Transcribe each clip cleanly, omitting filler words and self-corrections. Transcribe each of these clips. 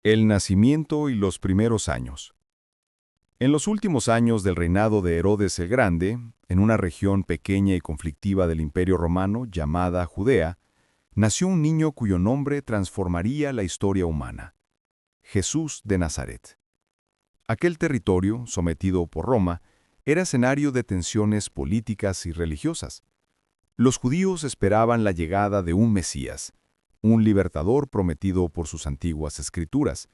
El nacimiento y los primeros años. En los últimos años del reinado de Herodes el Grande, en una región pequeña y conflictiva del Imperio Romano llamada Judea, nació un niño cuyo nombre transformaría la historia humana: Jesús de Nazaret. Aquel territorio, sometido por Roma, era escenario de tensiones políticas y religiosas. Los judíos esperaban la llegada de un Mesías, un libertador prometido por sus antiguas escrituras,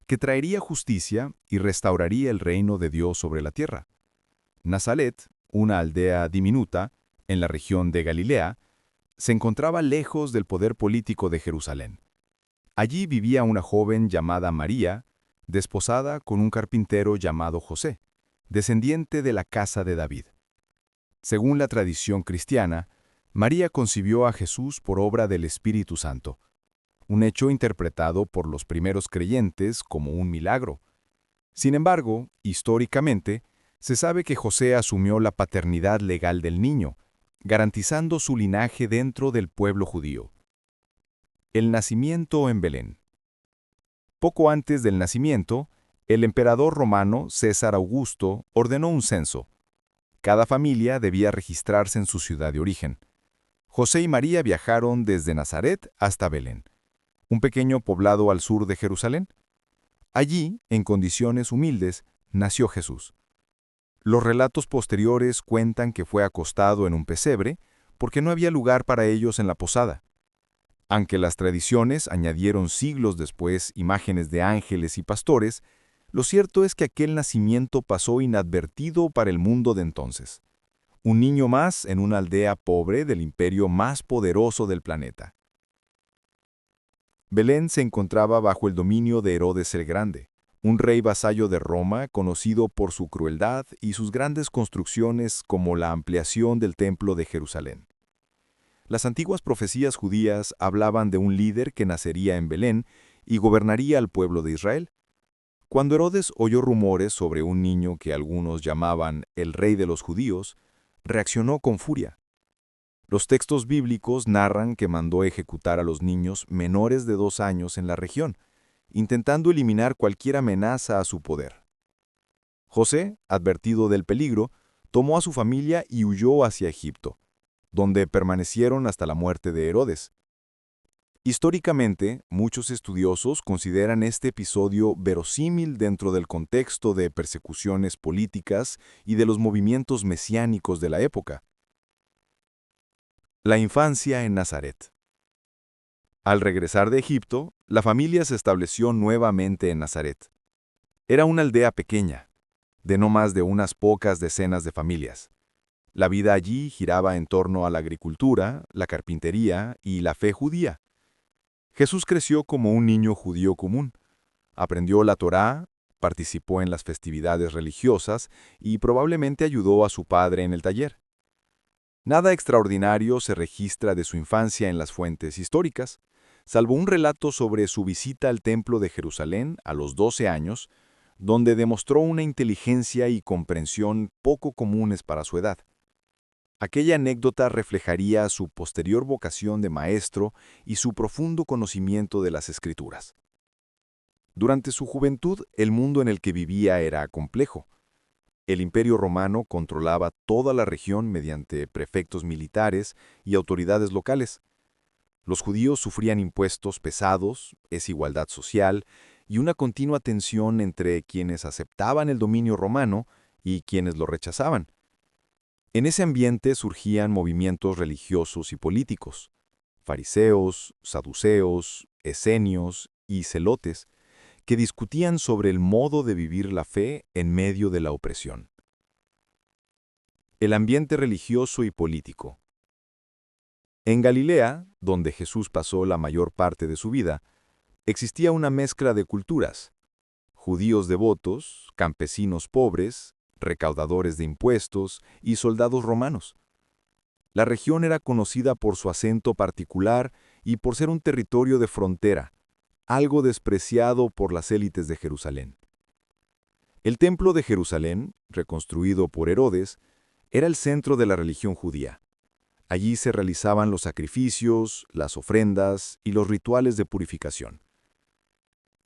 que traería justicia y restauraría el reino de Dios sobre la tierra. Nazaret, una aldea diminuta, en la región de Galilea, se encontraba lejos del poder político de Jerusalén. Allí vivía una joven llamada María, desposada con un carpintero llamado José, descendiente de la casa de David. Según la tradición cristiana, María concibió a Jesús por obra del Espíritu Santo, un hecho interpretado por los primeros creyentes como un milagro. Sin embargo, históricamente, se sabe que José asumió la paternidad legal del niño, garantizando su linaje dentro del pueblo judío. El nacimiento en Belén. Poco antes del nacimiento, el emperador romano César Augusto ordenó un censo. Cada familia debía registrarse en su ciudad de origen. José y María viajaron desde Nazaret hasta Belén, un pequeño poblado al sur de Jerusalén. Allí, en condiciones humildes, nació Jesús. Los relatos posteriores cuentan que fue acostado en un pesebre porque no había lugar para ellos en la posada. Aunque las tradiciones añadieron siglos después imágenes de ángeles y pastores, lo cierto es que aquel nacimiento pasó inadvertido para el mundo de entonces. Un niño más en una aldea pobre del imperio más poderoso del planeta. Belén se encontraba bajo el dominio de Herodes el Grande, un rey vasallo de Roma conocido por su crueldad y sus grandes construcciones como la ampliación del Templo de Jerusalén. Las antiguas profecías judías hablaban de un líder que nacería en Belén y gobernaría al pueblo de Israel. Cuando Herodes oyó rumores sobre un niño que algunos llamaban el rey de los judíos, reaccionó con furia. Los textos bíblicos narran que mandó ejecutar a los niños menores de 2 años en la región, intentando eliminar cualquier amenaza a su poder. José, advertido del peligro, tomó a su familia y huyó hacia Egipto, donde permanecieron hasta la muerte de Herodes. Históricamente, muchos estudiosos consideran este episodio verosímil dentro del contexto de persecuciones políticas y de los movimientos mesiánicos de la época. La infancia en Nazaret. Al regresar de Egipto, la familia se estableció nuevamente en Nazaret. Era una aldea pequeña, de no más de unas pocas decenas de familias. La vida allí giraba en torno a la agricultura, la carpintería y la fe judía. Jesús creció como un niño judío común. Aprendió la Torá, participó en las festividades religiosas y probablemente ayudó a su padre en el taller. Nada extraordinario se registra de su infancia en las fuentes históricas, salvo un relato sobre su visita al Templo de Jerusalén a los 12 años, donde demostró una inteligencia y comprensión poco comunes para su edad. Aquella anécdota reflejaría su posterior vocación de maestro y su profundo conocimiento de las Escrituras. Durante su juventud, el mundo en el que vivía era complejo. El Imperio Romano controlaba toda la región mediante prefectos militares y autoridades locales. Los judíos sufrían impuestos pesados, desigualdad social y una continua tensión entre quienes aceptaban el dominio romano y quienes lo rechazaban. En ese ambiente surgían movimientos religiosos y políticos: fariseos, saduceos, esenios y celotes, que discutían sobre el modo de vivir la fe en medio de la opresión. El ambiente religioso y político. En Galilea, donde Jesús pasó la mayor parte de su vida, existía una mezcla de culturas: judíos devotos, campesinos pobres, recaudadores de impuestos y soldados romanos. La región era conocida por su acento particular y por ser un territorio de frontera, algo despreciado por las élites de Jerusalén. El Templo de Jerusalén, reconstruido por Herodes, era el centro de la religión judía. Allí se realizaban los sacrificios, las ofrendas y los rituales de purificación.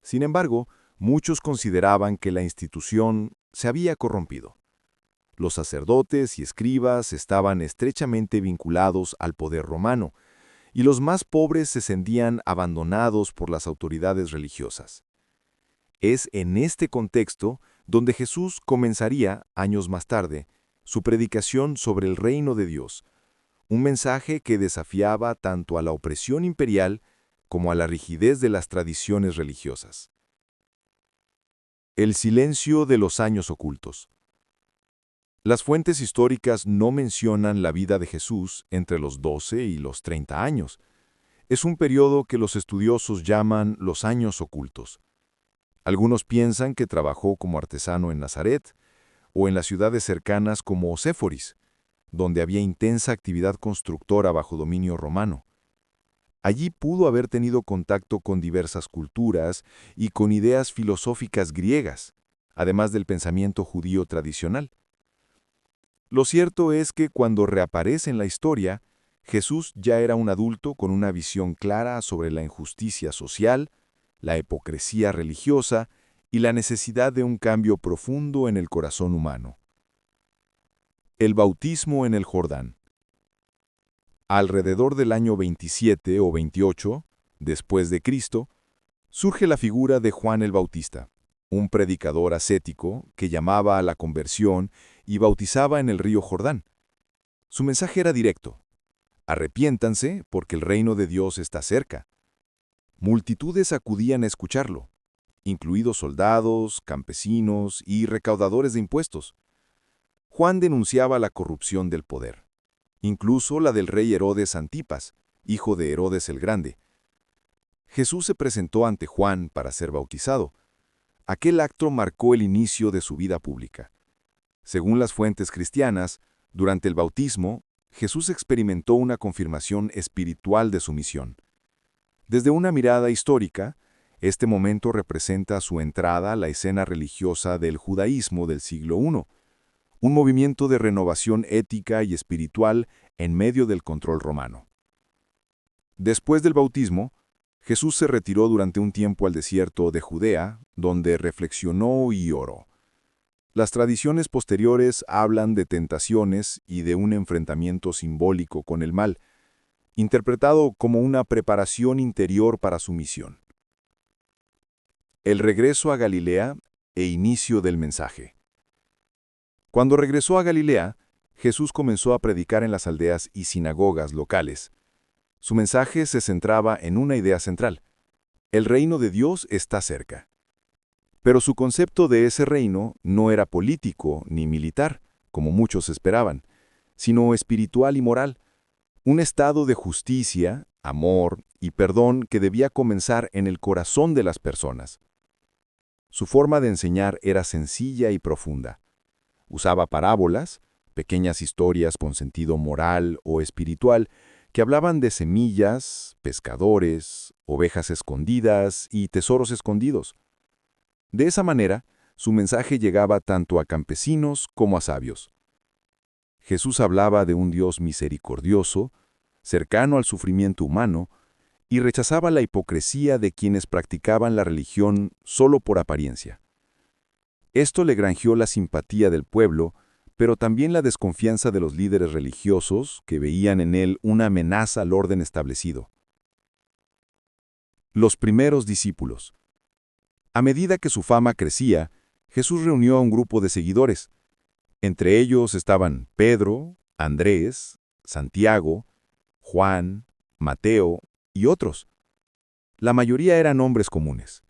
Sin embargo, muchos consideraban que la institución se había corrompido. Los sacerdotes y escribas estaban estrechamente vinculados al poder romano, y los más pobres se sentían abandonados por las autoridades religiosas. Es en este contexto donde Jesús comenzaría, años más tarde, su predicación sobre el reino de Dios, un mensaje que desafiaba tanto a la opresión imperial como a la rigidez de las tradiciones religiosas. El silencio de los años ocultos. Las fuentes históricas no mencionan la vida de Jesús entre los 12 y los 30 años. Es un periodo que los estudiosos llaman los años ocultos. Algunos piensan que trabajó como artesano en Nazaret o en las ciudades cercanas como Séforis, donde había intensa actividad constructora bajo dominio romano. Allí pudo haber tenido contacto con diversas culturas y con ideas filosóficas griegas, además del pensamiento judío tradicional. Lo cierto es que cuando reaparece en la historia, Jesús ya era un adulto con una visión clara sobre la injusticia social, la hipocresía religiosa y la necesidad de un cambio profundo en el corazón humano. El bautismo en el Jordán. Alrededor del año 27 o 28, después de Cristo, surge la figura de Juan el Bautista, un predicador ascético que llamaba a la conversión y bautizaba en el río Jordán. Su mensaje era directo: arrepiéntanse porque el reino de Dios está cerca. Multitudes acudían a escucharlo, incluidos soldados, campesinos y recaudadores de impuestos. Juan denunciaba la corrupción del poder, incluso la del rey Herodes Antipas, hijo de Herodes el Grande. Jesús se presentó ante Juan para ser bautizado. Aquel acto marcó el inicio de su vida pública. Según las fuentes cristianas, durante el bautismo, Jesús experimentó una confirmación espiritual de su misión. Desde una mirada histórica, este momento representa su entrada a la escena religiosa del judaísmo del siglo I, un movimiento de renovación ética y espiritual en medio del control romano. Después del bautismo, Jesús se retiró durante un tiempo al desierto de Judea, donde reflexionó y oró. Las tradiciones posteriores hablan de tentaciones y de un enfrentamiento simbólico con el mal, interpretado como una preparación interior para su misión. El regreso a Galilea e inicio del mensaje. Cuando regresó a Galilea, Jesús comenzó a predicar en las aldeas y sinagogas locales. Su mensaje se centraba en una idea central: el reino de Dios está cerca. Pero su concepto de ese reino no era político ni militar, como muchos esperaban, sino espiritual y moral, un estado de justicia, amor y perdón que debía comenzar en el corazón de las personas. Su forma de enseñar era sencilla y profunda. Usaba parábolas, pequeñas historias con sentido moral o espiritual, que hablaban de semillas, pescadores, ovejas escondidas y tesoros escondidos. De esa manera, su mensaje llegaba tanto a campesinos como a sabios. Jesús hablaba de un Dios misericordioso, cercano al sufrimiento humano, y rechazaba la hipocresía de quienes practicaban la religión solo por apariencia. Esto le granjeó la simpatía del pueblo, pero también la desconfianza de los líderes religiosos que veían en él una amenaza al orden establecido. Los primeros discípulos. A medida que su fama crecía, Jesús reunió a un grupo de seguidores. Entre ellos estaban Pedro, Andrés, Santiago, Juan, Mateo y otros. La mayoría eran hombres comunes: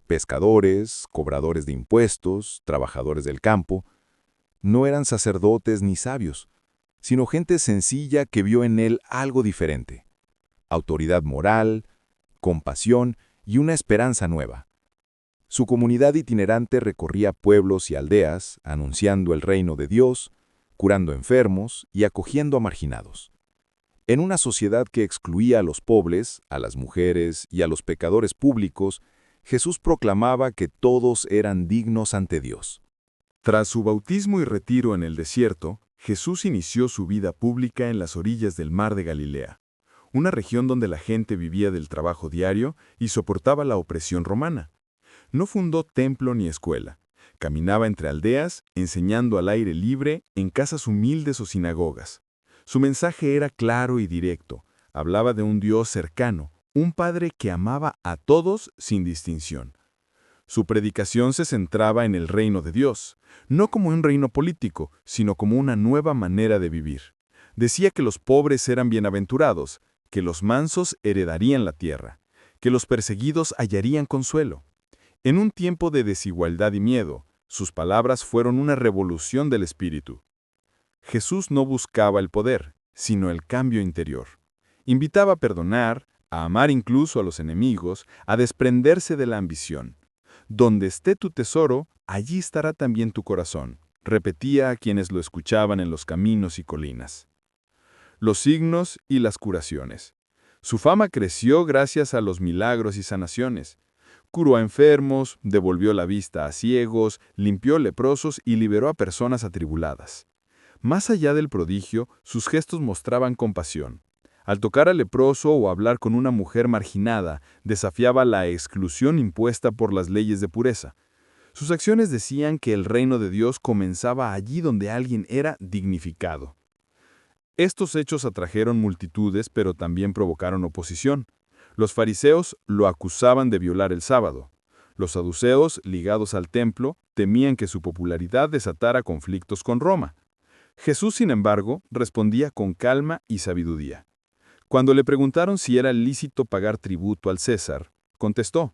pescadores, cobradores de impuestos, trabajadores del campo. No eran sacerdotes ni sabios, sino gente sencilla que vio en él algo diferente: autoridad moral, compasión y una esperanza nueva. Su comunidad itinerante recorría pueblos y aldeas, anunciando el reino de Dios, curando enfermos y acogiendo a marginados. En una sociedad que excluía a los pobres, a las mujeres y a los pecadores públicos, Jesús proclamaba que todos eran dignos ante Dios. Tras su bautismo y retiro en el desierto, Jesús inició su vida pública en las orillas del mar de Galilea, una región donde la gente vivía del trabajo diario y soportaba la opresión romana. No fundó templo ni escuela. Caminaba entre aldeas, enseñando al aire libre en casas humildes o sinagogas. Su mensaje era claro y directo. Hablaba de un Dios cercano, un Padre que amaba a todos sin distinción. Su predicación se centraba en el reino de Dios, no como un reino político, sino como una nueva manera de vivir. Decía que los pobres eran bienaventurados, que los mansos heredarían la tierra, que los perseguidos hallarían consuelo. En un tiempo de desigualdad y miedo, sus palabras fueron una revolución del espíritu. Jesús no buscaba el poder, sino el cambio interior. Invitaba a perdonar, a amar incluso a los enemigos, a desprenderse de la ambición. Donde esté tu tesoro, allí estará también tu corazón, repetía a quienes lo escuchaban en los caminos y colinas. Los signos y las curaciones. Su fama creció gracias a los milagros y sanaciones. Curó a enfermos, devolvió la vista a ciegos, limpió leprosos y liberó a personas atribuladas. Más allá del prodigio, sus gestos mostraban compasión. Al tocar al leproso o hablar con una mujer marginada, desafiaba la exclusión impuesta por las leyes de pureza. Sus acciones decían que el reino de Dios comenzaba allí donde alguien era dignificado. Estos hechos atrajeron multitudes, pero también provocaron oposición. Los fariseos lo acusaban de violar el sábado. Los saduceos, ligados al templo, temían que su popularidad desatara conflictos con Roma. Jesús, sin embargo, respondía con calma y sabiduría. Cuando le preguntaron si era lícito pagar tributo al César, contestó: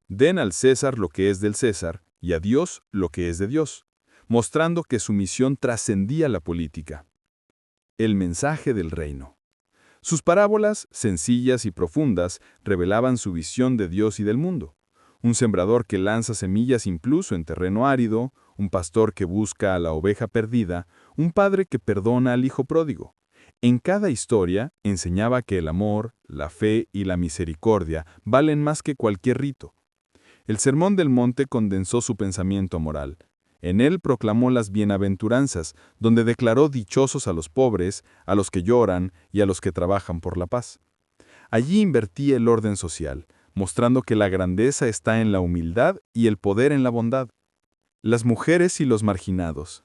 «Den al César lo que es del César y a Dios lo que es de Dios», mostrando que su misión trascendía la política. El mensaje del reino. Sus parábolas, sencillas y profundas, revelaban su visión de Dios y del mundo. Un sembrador que lanza semillas incluso en terreno árido, un pastor que busca a la oveja perdida, un padre que perdona al hijo pródigo. En cada historia enseñaba que el amor, la fe y la misericordia valen más que cualquier rito. El Sermón del Monte condensó su pensamiento moral. En él proclamó las bienaventuranzas, donde declaró dichosos a los pobres, a los que lloran y a los que trabajan por la paz. Allí invertía el orden social, mostrando que la grandeza está en la humildad y el poder en la bondad. Las mujeres y los marginados.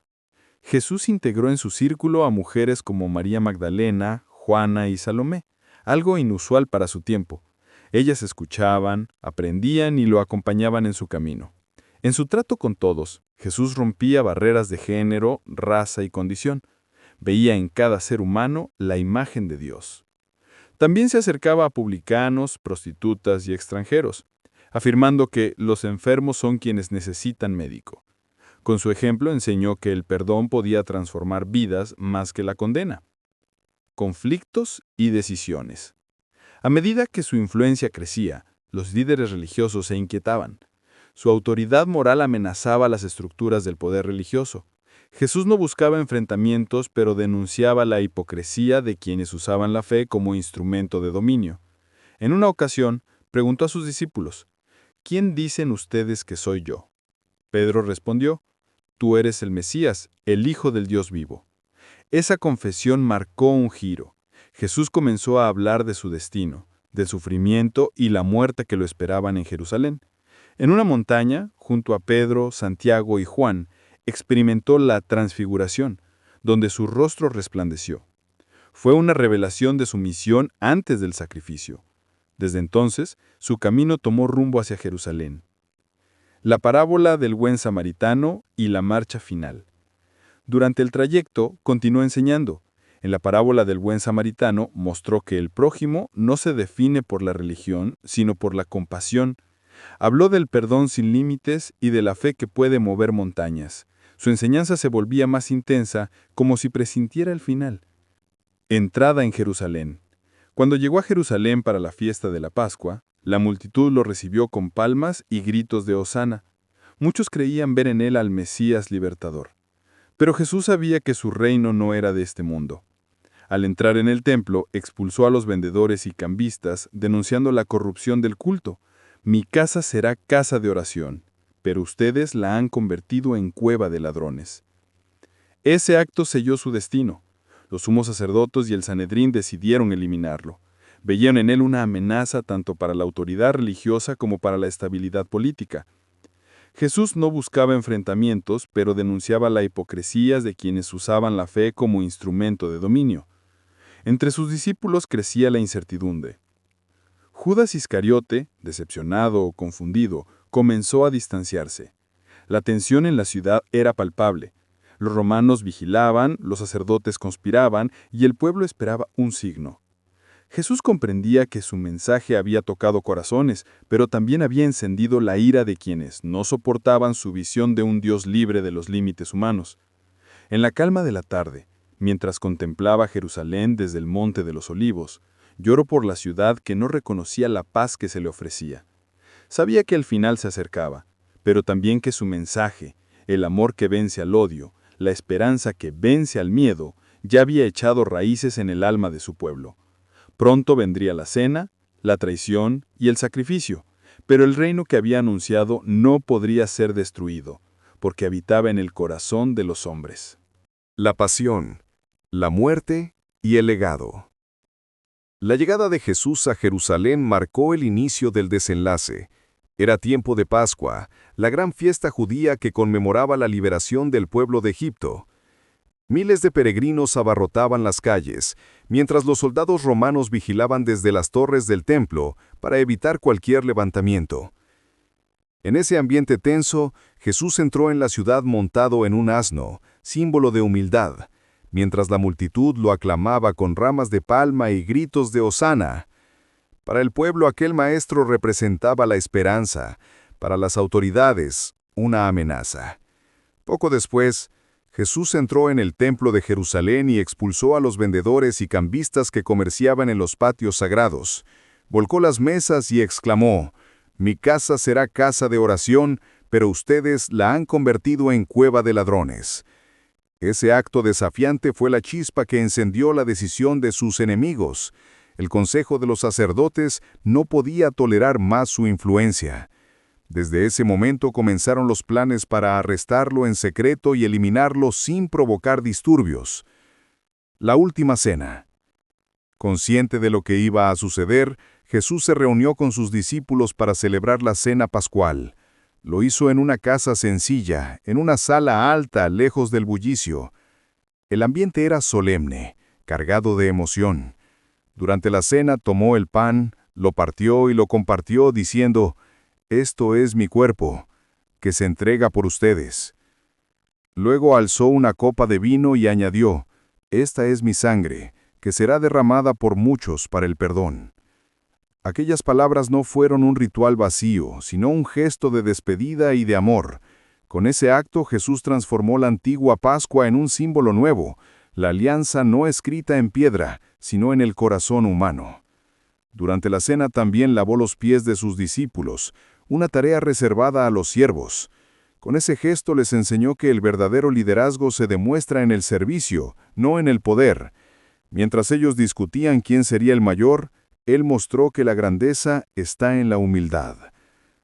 Jesús integró en su círculo a mujeres como María Magdalena, Juana y Salomé, algo inusual para su tiempo. Ellas escuchaban, aprendían y lo acompañaban en su camino. En su trato con todos, Jesús rompía barreras de género, raza y condición. Veía en cada ser humano la imagen de Dios. También se acercaba a publicanos, prostitutas y extranjeros, afirmando que los enfermos son quienes necesitan médico. Con su ejemplo enseñó que el perdón podía transformar vidas más que la condena. Conflictos y decisiones. A medida que su influencia crecía, los líderes religiosos se inquietaban. Su autoridad moral amenazaba las estructuras del poder religioso. Jesús no buscaba enfrentamientos, pero denunciaba la hipocresía de quienes usaban la fe como instrumento de dominio. En una ocasión, preguntó a sus discípulos: «¿Quién dicen ustedes que soy yo?». Pedro respondió: «Tú eres el Mesías, el Hijo del Dios vivo». Esa confesión marcó un giro. Jesús comenzó a hablar de su destino, del sufrimiento y la muerte que lo esperaban en Jerusalén. En una montaña, junto a Pedro, Santiago y Juan, experimentó la transfiguración, donde su rostro resplandeció. Fue una revelación de su misión antes del sacrificio. Desde entonces, su camino tomó rumbo hacia Jerusalén. La parábola del buen samaritano y la marcha final. Durante el trayecto, continuó enseñando. En la parábola del buen samaritano mostró que el prójimo no se define por la religión, sino por la compasión. Habló del perdón sin límites y de la fe que puede mover montañas. Su enseñanza se volvía más intensa, como si presintiera el final. Entrada en Jerusalén. Cuando llegó a Jerusalén para la fiesta de la Pascua, la multitud lo recibió con palmas y gritos de hosana. Muchos creían ver en él al Mesías libertador. Pero Jesús sabía que su reino no era de este mundo. Al entrar en el templo, expulsó a los vendedores y cambistas, denunciando la corrupción del culto. «Mi casa será casa de oración, pero ustedes la han convertido en cueva de ladrones». Ese acto selló su destino. Los sumos sacerdotes y el Sanedrín decidieron eliminarlo. Veían en él una amenaza tanto para la autoridad religiosa como para la estabilidad política. Jesús no buscaba enfrentamientos, pero denunciaba la hipocresía de quienes usaban la fe como instrumento de dominio. Entre sus discípulos crecía la incertidumbre. Judas Iscariote, decepcionado o confundido, comenzó a distanciarse. La tensión en la ciudad era palpable. Los romanos vigilaban, los sacerdotes conspiraban y el pueblo esperaba un signo. Jesús comprendía que su mensaje había tocado corazones, pero también había encendido la ira de quienes no soportaban su visión de un Dios libre de los límites humanos. En la calma de la tarde, mientras contemplaba Jerusalén desde el Monte de los Olivos, lloró por la ciudad que no reconocía la paz que se le ofrecía. Sabía que el final se acercaba, pero también que su mensaje, el amor que vence al odio, la esperanza que vence al miedo, ya había echado raíces en el alma de su pueblo. Pronto vendría la cena, la traición y el sacrificio, pero el reino que había anunciado no podría ser destruido, porque habitaba en el corazón de los hombres. La pasión, la muerte y el legado. La llegada de Jesús a Jerusalén marcó el inicio del desenlace. Era tiempo de Pascua, la gran fiesta judía que conmemoraba la liberación del pueblo de Egipto. Miles de peregrinos abarrotaban las calles, mientras los soldados romanos vigilaban desde las torres del templo para evitar cualquier levantamiento. En ese ambiente tenso, Jesús entró en la ciudad montado en un asno, símbolo de humildad, mientras la multitud lo aclamaba con ramas de palma y gritos de hosana. Para el pueblo aquel maestro representaba la esperanza, para las autoridades, una amenaza. Poco después, Jesús entró en el templo de Jerusalén y expulsó a los vendedores y cambistas que comerciaban en los patios sagrados. Volcó las mesas y exclamó: «Mi casa será casa de oración, pero ustedes la han convertido en cueva de ladrones». Ese acto desafiante fue la chispa que encendió la decisión de sus enemigos. El consejo de los sacerdotes no podía tolerar más su influencia. Desde ese momento comenzaron los planes para arrestarlo en secreto y eliminarlo sin provocar disturbios. La última cena. Consciente de lo que iba a suceder, Jesús se reunió con sus discípulos para celebrar la cena pascual. Lo hizo en una casa sencilla, en una sala alta, lejos del bullicio. El ambiente era solemne, cargado de emoción. Durante la cena tomó el pan, lo partió y lo compartió diciendo: «Esto es mi cuerpo, que se entrega por ustedes». Luego alzó una copa de vino y añadió: «Esta es mi sangre, que será derramada por muchos para el perdón». Aquellas palabras no fueron un ritual vacío, sino un gesto de despedida y de amor. Con ese acto Jesús transformó la antigua Pascua en un símbolo nuevo, la alianza no escrita en piedra, sino en el corazón humano. Durante la cena también lavó los pies de sus discípulos, una tarea reservada a los siervos. Con ese gesto les enseñó que el verdadero liderazgo se demuestra en el servicio, no en el poder. Mientras ellos discutían quién sería el mayor, Él mostró que la grandeza está en la humildad.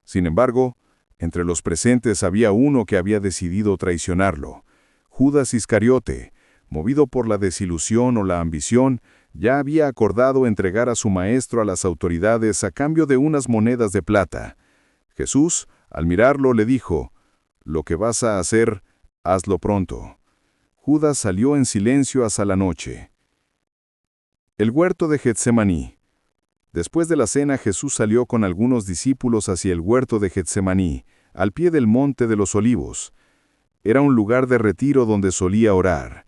Sin embargo, entre los presentes había uno que había decidido traicionarlo. Judas Iscariote, movido por la desilusión o la ambición, ya había acordado entregar a su maestro a las autoridades a cambio de unas monedas de plata. Jesús, al mirarlo, le dijo: «Lo que vas a hacer, hazlo pronto». Judas salió en silencio hasta la noche. El huerto de Getsemaní. Después de la cena, Jesús salió con algunos discípulos hacia el huerto de Getsemaní, al pie del Monte de los Olivos. Era un lugar de retiro donde solía orar.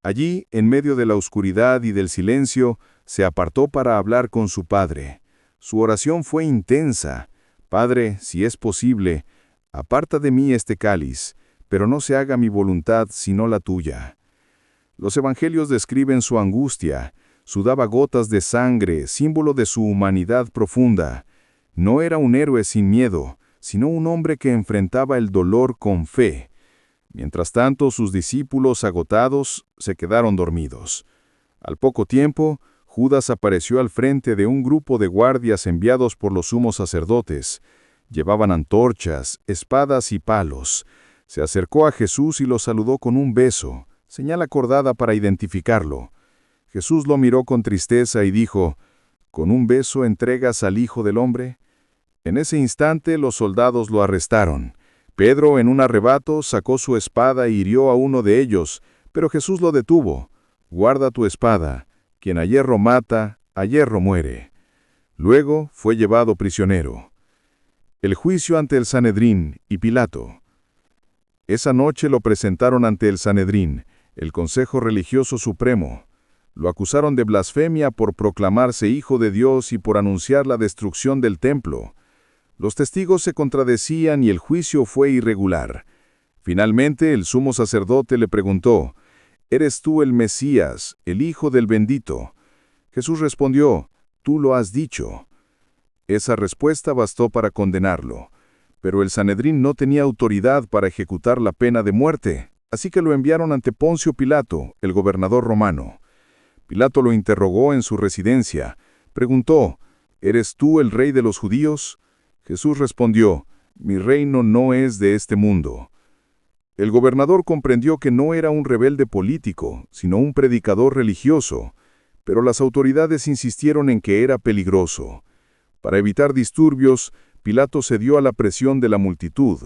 Allí, en medio de la oscuridad y del silencio, se apartó para hablar con su Padre. Su oración fue intensa: «Padre, si es posible, aparta de mí este cáliz, pero no se haga mi voluntad sino la tuya». Los evangelios describen su angustia. Sudaba gotas de sangre, símbolo de su humanidad profunda. No era un héroe sin miedo, sino un hombre que enfrentaba el dolor con fe. Mientras tanto, sus discípulos, agotados, se quedaron dormidos. Al poco tiempo, Judas apareció al frente de un grupo de guardias enviados por los sumos sacerdotes. Llevaban antorchas, espadas y palos. Se acercó a Jesús y lo saludó con un beso, señal acordada para identificarlo. Jesús lo miró con tristeza y dijo: «¿Con un beso entregas al Hijo del Hombre?». En ese instante los soldados lo arrestaron, Pedro, en un arrebato, sacó su espada e hirió a uno de ellos, pero Jesús lo detuvo. «Guarda tu espada. Quien a hierro mata, a hierro muere». Luego fue llevado prisionero. El juicio ante el Sanedrín y Pilato. Esa noche lo presentaron ante el Sanedrín, el Consejo Religioso Supremo. Lo acusaron de blasfemia por proclamarse hijo de Dios y por anunciar la destrucción del templo. Los testigos se contradecían y el juicio fue irregular. Finalmente, el sumo sacerdote le preguntó: «¿Eres tú el Mesías, el Hijo del Bendito?». Jesús respondió: «Tú lo has dicho». Esa respuesta bastó para condenarlo, pero el Sanedrín no tenía autoridad para ejecutar la pena de muerte, así que lo enviaron ante Poncio Pilato, el gobernador romano. Pilato lo interrogó en su residencia. Preguntó: «¿Eres tú el rey de los judíos?». Jesús respondió: «Mi reino no es de este mundo». El gobernador comprendió que no era un rebelde político, sino un predicador religioso, pero las autoridades insistieron en que era peligroso. Para evitar disturbios, Pilato cedió a la presión de la multitud.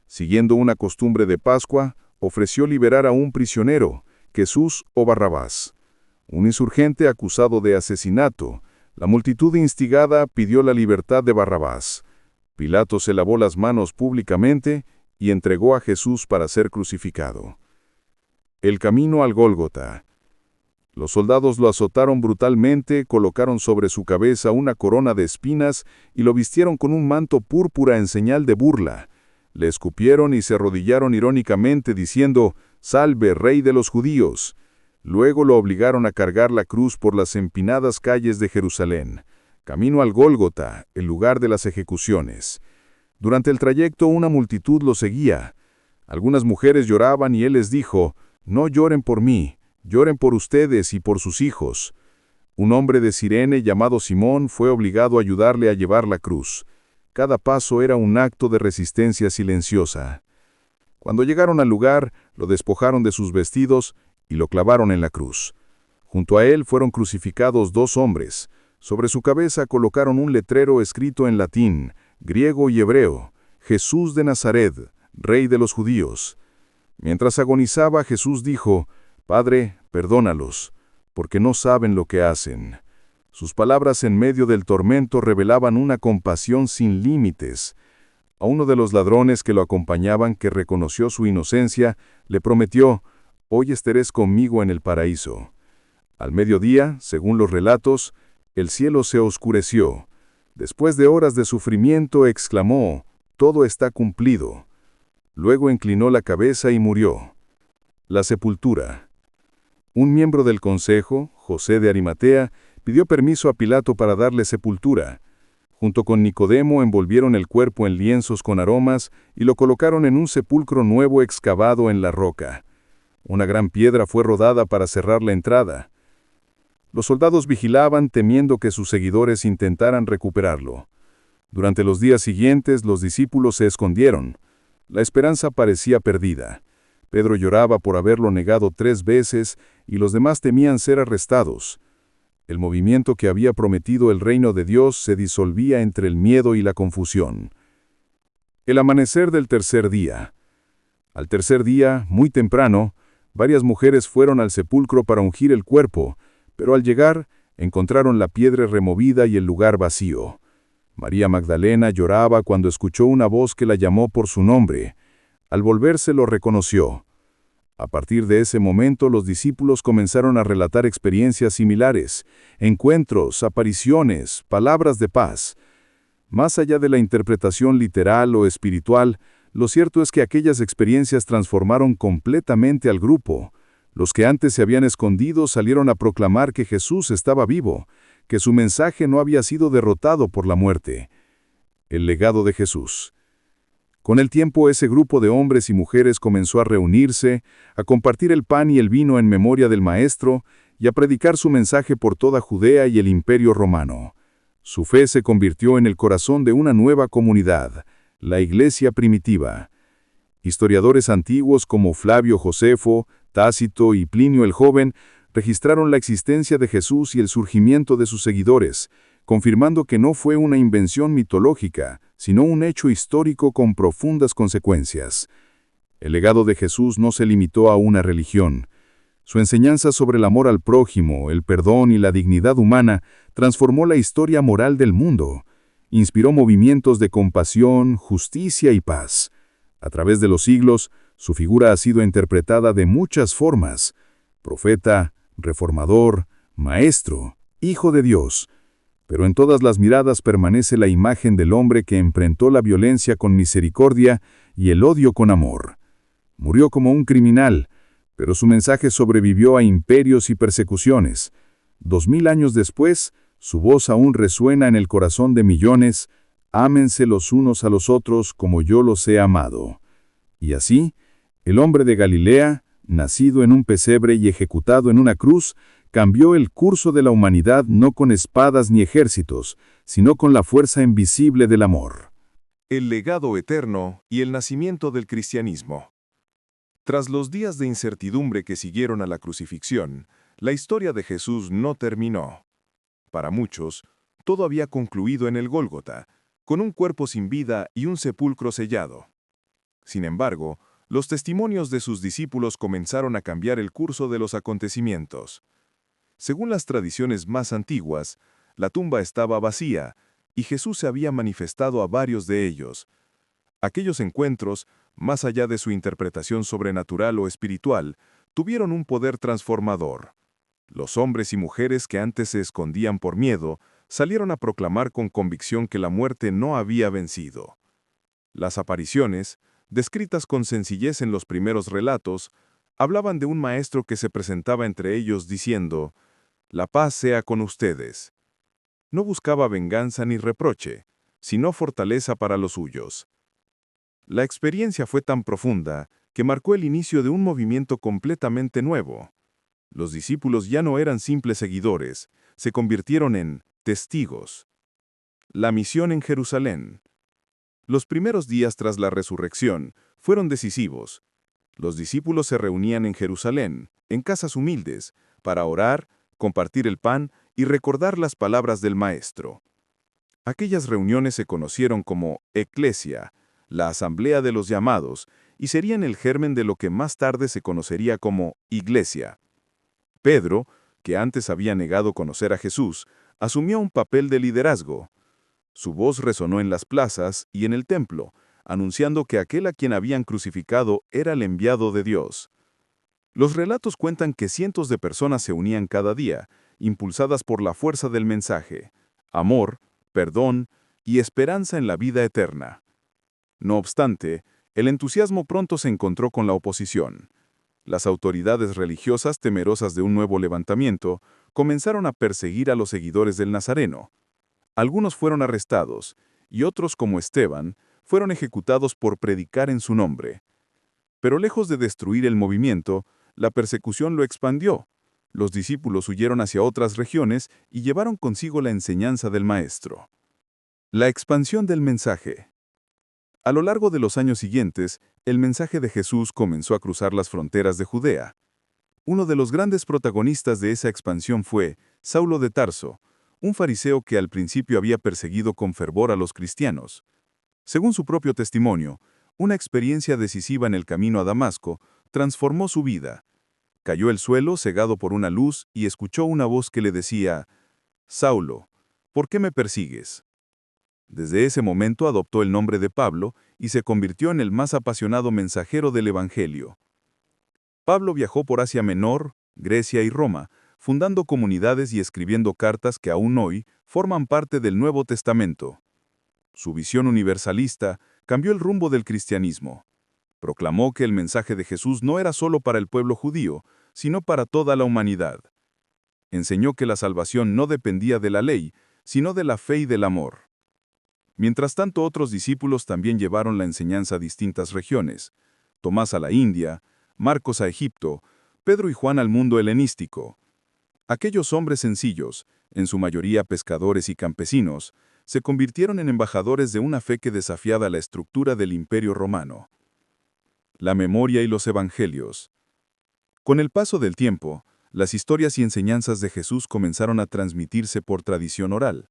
Siguiendo una costumbre de Pascua, ofreció liberar a un prisionero, Jesús o Barrabás. Un insurgente acusado de asesinato, la multitud instigada pidió la libertad de Barrabás. Pilato se lavó las manos públicamente y entregó a Jesús para ser crucificado. El camino al Gólgota. Los soldados lo azotaron brutalmente, colocaron sobre su cabeza una corona de espinas y lo vistieron con un manto púrpura en señal de burla. Le escupieron y se arrodillaron irónicamente diciendo: «Salve, Rey de los judíos». Luego lo obligaron a cargar la cruz por las empinadas calles de Jerusalén, camino al Gólgota, el lugar de las ejecuciones. Durante el trayecto una multitud lo seguía. Algunas mujeres lloraban y él les dijo: «No lloren por mí, lloren por ustedes y por sus hijos». Un hombre de Cirene llamado Simón fue obligado a ayudarle a llevar la cruz. Cada paso era un acto de resistencia silenciosa. Cuando llegaron al lugar, lo despojaron de sus vestidos y lo clavaron en la cruz. Junto a él fueron crucificados dos hombres. Sobre su cabeza colocaron un letrero escrito en latín, griego y hebreo: «Jesús de Nazaret, Rey de los judíos». Mientras agonizaba, Jesús dijo: «Padre, perdónalos, porque no saben lo que hacen». Sus palabras en medio del tormento revelaban una compasión sin límites. A uno de los ladrones que lo acompañaban, que reconoció su inocencia, le prometió: «Hoy estaréis conmigo en el paraíso». Al mediodía, según los relatos, el cielo se oscureció. Después de horas de sufrimiento, exclamó: «Todo está cumplido». Luego inclinó la cabeza y murió. La sepultura. Un miembro del consejo, José de Arimatea, pidió permiso a Pilato para darle sepultura. Junto con Nicodemo envolvieron el cuerpo en lienzos con aromas y lo colocaron en un sepulcro nuevo excavado en la roca. Una gran piedra fue rodada para cerrar la entrada. Los soldados vigilaban, temiendo que sus seguidores intentaran recuperarlo. Durante los días siguientes, los discípulos se escondieron. La esperanza parecía perdida. Pedro lloraba por haberlo negado 3 veces y los demás temían ser arrestados. El movimiento que había prometido el reino de Dios se disolvía entre el miedo y la confusión. El amanecer del tercer día. Al tercer día, muy temprano, varias mujeres fueron al sepulcro para ungir el cuerpo, pero al llegar, encontraron la piedra removida y el lugar vacío. María Magdalena lloraba cuando escuchó una voz que la llamó por su nombre. Al volverse lo reconoció. A partir de ese momento los discípulos comenzaron a relatar experiencias similares, encuentros, apariciones, palabras de paz. Más allá de la interpretación literal o espiritual, lo cierto es que aquellas experiencias transformaron completamente al grupo. Los que antes se habían escondido salieron a proclamar que Jesús estaba vivo, que su mensaje no había sido derrotado por la muerte. El legado de Jesús. Con el tiempo, ese grupo de hombres y mujeres comenzó a reunirse, a compartir el pan y el vino en memoria del Maestro y a predicar su mensaje por toda Judea y el Imperio Romano. Su fe se convirtió en el corazón de una nueva comunidad, la Iglesia primitiva. Historiadores antiguos como Flavio Josefo, Tácito y Plinio el Joven registraron la existencia de Jesús y el surgimiento de sus seguidores, confirmando que no fue una invención mitológica, sino un hecho histórico con profundas consecuencias. El legado de Jesús no se limitó a una religión. Su enseñanza sobre el amor al prójimo, el perdón y la dignidad humana transformó la historia moral del mundo. Inspiró movimientos de compasión, justicia y paz. A través de los siglos, su figura ha sido interpretada de muchas formas: profeta, reformador, maestro, hijo de Dios. Pero en todas las miradas permanece la imagen del hombre que enfrentó la violencia con misericordia y el odio con amor. Murió como un criminal, pero su mensaje sobrevivió a imperios y persecuciones. 2000 años después, su voz aún resuena en el corazón de millones: ámense los unos a los otros como yo los he amado. Y así, el hombre de Galilea, nacido en un pesebre y ejecutado en una cruz, cambió el curso de la humanidad no con espadas ni ejércitos, sino con la fuerza invisible del amor. El legado eterno y el nacimiento del cristianismo. Tras los días de incertidumbre que siguieron a la crucifixión, la historia de Jesús no terminó. Para muchos, todo había concluido en el Gólgota, con un cuerpo sin vida y un sepulcro sellado. Sin embargo, los testimonios de sus discípulos comenzaron a cambiar el curso de los acontecimientos. Según las tradiciones más antiguas, la tumba estaba vacía y Jesús se había manifestado a varios de ellos. Aquellos encuentros, más allá de su interpretación sobrenatural o espiritual, tuvieron un poder transformador. Los hombres y mujeres que antes se escondían por miedo, salieron a proclamar con convicción que la muerte no había vencido. Las apariciones, descritas con sencillez en los primeros relatos, hablaban de un maestro que se presentaba entre ellos diciendo: «La paz sea con ustedes». No buscaba venganza ni reproche, sino fortaleza para los suyos. La experiencia fue tan profunda que marcó el inicio de un movimiento completamente nuevo. Los discípulos ya no eran simples seguidores, se convirtieron en testigos. La misión en Jerusalén. Los primeros días tras la resurrección fueron decisivos. Los discípulos se reunían en Jerusalén, en casas humildes, para orar, compartir el pan y recordar las palabras del Maestro. Aquellas reuniones se conocieron como Eclesia, la asamblea de los llamados, y serían el germen de lo que más tarde se conocería como Iglesia. Pedro, que antes había negado conocer a Jesús, asumió un papel de liderazgo. Su voz resonó en las plazas y en el templo, anunciando que aquel a quien habían crucificado era el enviado de Dios. Los relatos cuentan que cientos de personas se unían cada día, impulsadas por la fuerza del mensaje: amor, perdón y esperanza en la vida eterna. No obstante, el entusiasmo pronto se encontró con la oposición. Las autoridades religiosas, temerosas de un nuevo levantamiento, comenzaron a perseguir a los seguidores del Nazareno. Algunos fueron arrestados, y otros, como Esteban, fueron ejecutados por predicar en su nombre. Pero lejos de destruir el movimiento, la persecución lo expandió. Los discípulos huyeron hacia otras regiones y llevaron consigo la enseñanza del Maestro. La expansión del mensaje. A lo largo de los años siguientes, el mensaje de Jesús comenzó a cruzar las fronteras de Judea. Uno de los grandes protagonistas de esa expansión fue Saulo de Tarso, un fariseo que al principio había perseguido con fervor a los cristianos. Según su propio testimonio, una experiencia decisiva en el camino a Damasco transformó su vida. Cayó al suelo cegado por una luz y escuchó una voz que le decía: «Saulo, ¿por qué me persigues?». Desde ese momento adoptó el nombre de Pablo y se convirtió en el más apasionado mensajero del Evangelio. Pablo viajó por Asia Menor, Grecia y Roma, fundando comunidades y escribiendo cartas que aún hoy forman parte del Nuevo Testamento. Su visión universalista cambió el rumbo del cristianismo. Proclamó que el mensaje de Jesús no era solo para el pueblo judío, sino para toda la humanidad. Enseñó que la salvación no dependía de la ley, sino de la fe y del amor. Mientras tanto, otros discípulos también llevaron la enseñanza a distintas regiones: Tomás a la India, Marcos a Egipto, Pedro y Juan al mundo helenístico. Aquellos hombres sencillos, en su mayoría pescadores y campesinos, se convirtieron en embajadores de una fe que desafiaba la estructura del Imperio Romano. La memoria y los evangelios. Con el paso del tiempo, las historias y enseñanzas de Jesús comenzaron a transmitirse por tradición oral.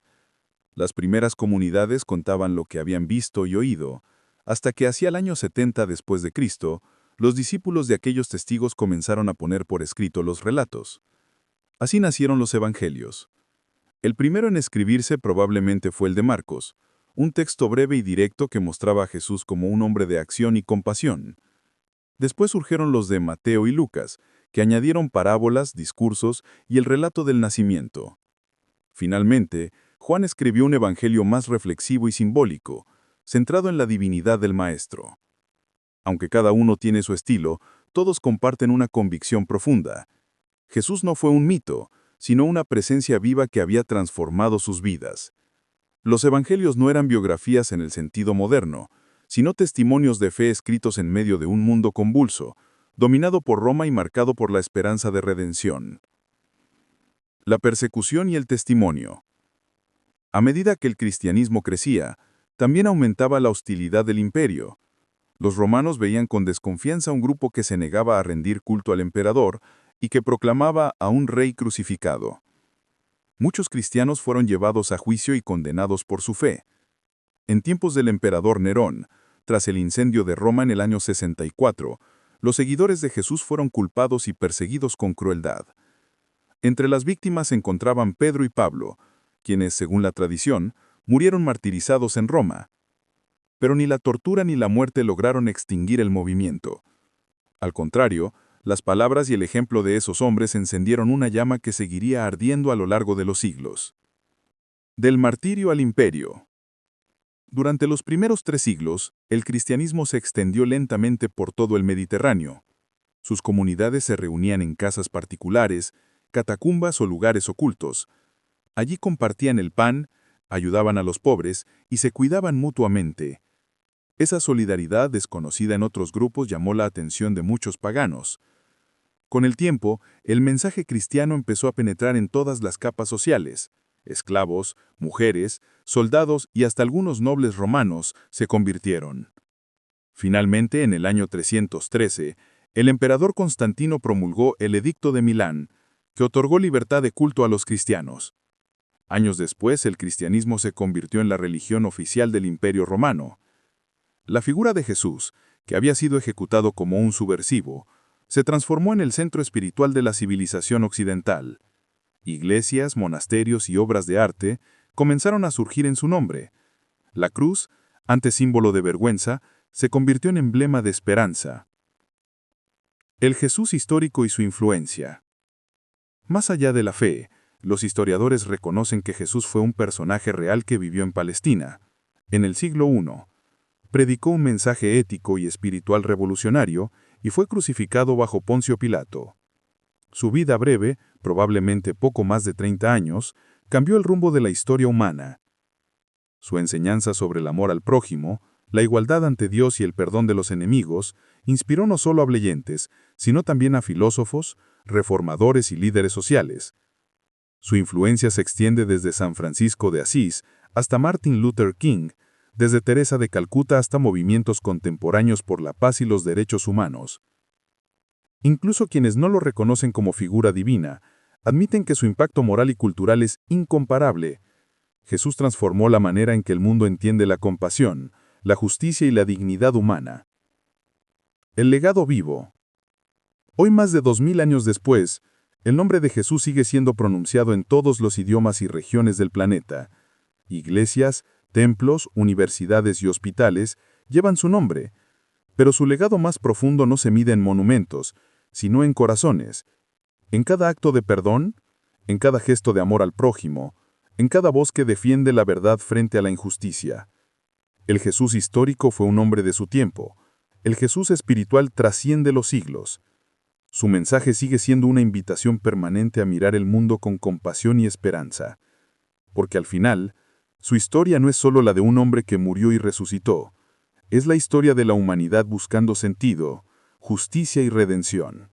Las primeras comunidades contaban lo que habían visto y oído, hasta que hacia el año 70 después de Cristo, los discípulos de aquellos testigos comenzaron a poner por escrito los relatos. Así nacieron los evangelios. El primero en escribirse probablemente fue el de Marcos, un texto breve y directo que mostraba a Jesús como un hombre de acción y compasión. Después surgieron los de Mateo y Lucas, que añadieron parábolas, discursos y el relato del nacimiento. Finalmente, Juan escribió un evangelio más reflexivo y simbólico, centrado en la divinidad del Maestro. Aunque cada uno tiene su estilo, todos comparten una convicción profunda. Jesús no fue un mito, sino una presencia viva que había transformado sus vidas. Los evangelios no eran biografías en el sentido moderno, sino testimonios de fe escritos en medio de un mundo convulso, dominado por Roma y marcado por la esperanza de redención. La persecución y el testimonio. A medida que el cristianismo crecía, también aumentaba la hostilidad del imperio. Los romanos veían con desconfianza a un grupo que se negaba a rendir culto al emperador y que proclamaba a un rey crucificado. Muchos cristianos fueron llevados a juicio y condenados por su fe. En tiempos del emperador Nerón, tras el incendio de Roma en el año 64, los seguidores de Jesús fueron culpados y perseguidos con crueldad. Entre las víctimas se encontraban Pedro y Pablo, quienes, según la tradición, murieron martirizados en Roma. Pero ni la tortura ni la muerte lograron extinguir el movimiento. Al contrario, las palabras y el ejemplo de esos hombres encendieron una llama que seguiría ardiendo a lo largo de los siglos. Del martirio al imperio. Durante los primeros 3 siglos, el cristianismo se extendió lentamente por todo el Mediterráneo. Sus comunidades se reunían en casas particulares, catacumbas o lugares ocultos. Allí compartían el pan, ayudaban a los pobres y se cuidaban mutuamente. Esa solidaridad desconocida en otros grupos llamó la atención de muchos paganos. Con el tiempo, el mensaje cristiano empezó a penetrar en todas las capas sociales. Esclavos, mujeres, soldados y hasta algunos nobles romanos se convirtieron. Finalmente, en el año 313, el emperador Constantino promulgó el Edicto de Milán, que otorgó libertad de culto a los cristianos. Años después, el cristianismo se convirtió en la religión oficial del Imperio Romano. La figura de Jesús, que había sido ejecutado como un subversivo, se transformó en el centro espiritual de la civilización occidental. Iglesias, monasterios y obras de arte comenzaron a surgir en su nombre. La cruz, antes símbolo de vergüenza, se convirtió en emblema de esperanza. El Jesús histórico y su influencia. Más allá de la fe, los historiadores reconocen que Jesús fue un personaje real que vivió en Palestina. En el siglo I, predicó un mensaje ético y espiritual revolucionario y fue crucificado bajo Poncio Pilato. Su vida breve, probablemente poco más de 30 años, cambió el rumbo de la historia humana. Su enseñanza sobre el amor al prójimo, la igualdad ante Dios y el perdón de los enemigos, inspiró no solo a creyentes, sino también a filósofos, reformadores y líderes sociales. Su influencia se extiende desde San Francisco de Asís hasta Martin Luther King, desde Teresa de Calcuta hasta movimientos contemporáneos por la paz y los derechos humanos. Incluso quienes no lo reconocen como figura divina, admiten que su impacto moral y cultural es incomparable. Jesús transformó la manera en que el mundo entiende la compasión, la justicia y la dignidad humana. El legado vivo. Hoy, más de 2000 años después, el nombre de Jesús sigue siendo pronunciado en todos los idiomas y regiones del planeta. Iglesias, templos, universidades y hospitales llevan su nombre, pero su legado más profundo no se mide en monumentos, sino en corazones, en cada acto de perdón, en cada gesto de amor al prójimo, en cada voz que defiende la verdad frente a la injusticia. El Jesús histórico fue un hombre de su tiempo. El Jesús espiritual trasciende los siglos. Su mensaje sigue siendo una invitación permanente a mirar el mundo con compasión y esperanza. Porque al final, su historia no es solo la de un hombre que murió y resucitó, es la historia de la humanidad buscando sentido, justicia y redención.